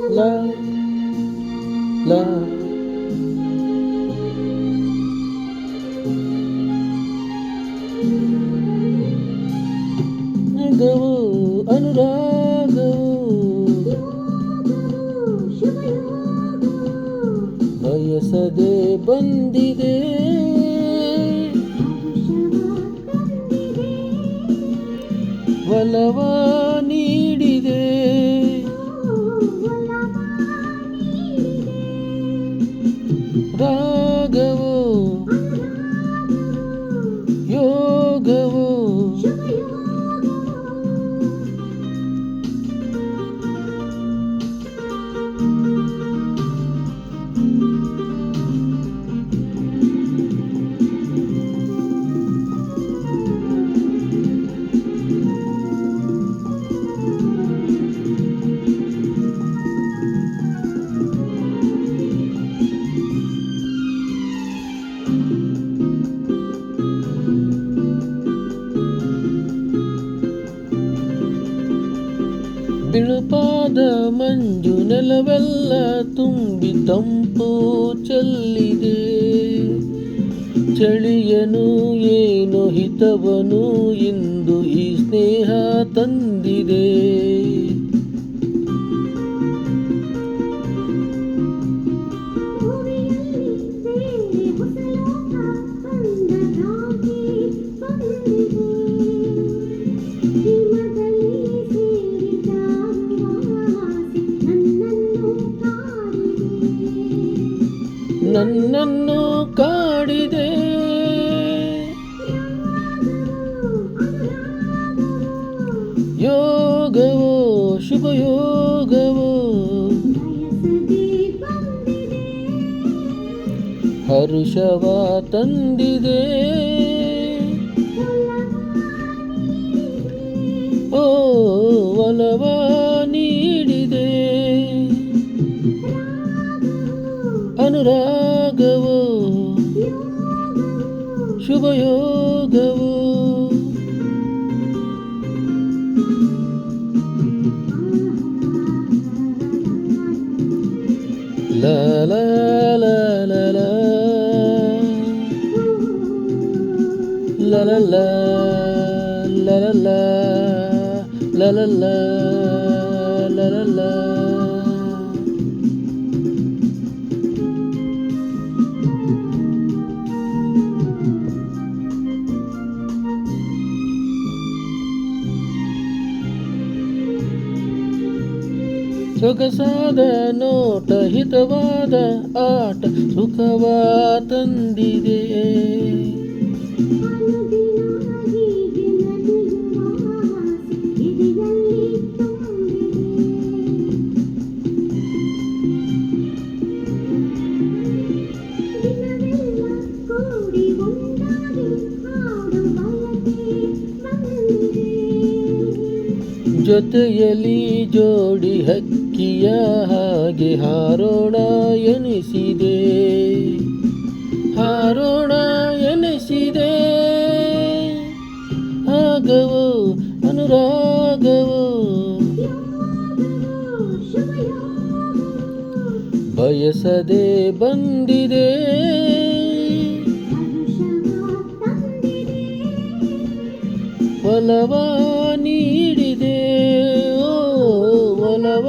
La la ಗವು ಅನುರಾಗವು ಬಯಸದೆ ಬಂದಿದೆ ಒಲವ ನೀಡಿದೆ ರಾಗವು ಯೋಗವು ಬಿಳುಪಾದ ಮಂಜು ನೆಲವೆಲ್ಲ ತುಂಬಿ ತಂಪು ಚೆಲ್ಲಿದೆ ಚಳಿಯನು ಏನು ಹಿತವನು ಇಂದು ಈ ಸ್ನೇಹ ತಂದಿದೆ ನನ್ನನ್ನು ಕಾಡಿದೆ ಯೋಗವೋ ಶುಭಯೋಗವೋ ಹರುಷವ ತಂದಿದೆ ಓ ಒಲವ ನೀಡಿದೆ ಅನುರಾಗವೋ ಶುಭಯೋಗವೋ la la la la la la la la la la la la la la la la ಸೊಗಸಾದ ನೋಟ ಹಿತವಾದ ಆಟ ಸುಖವ ತಂದಿದೆ ಜೊತೆಯಲ್ಲಿ ಜೋಡಿ ಹಕ್ಕಿಯ ಹಾಗೆ ಹಾರೋಣ ಎನಿಸಿದೆ ಹಾರೋಣ ಎನಿಸಿದೆ ಆಗವೋ ಅನುರಾಗವೋ ಬಯಸದೆ ಬಂದಿದೆ ಒಲವ ನೀಡಿದೆ ಓ ಒಲವ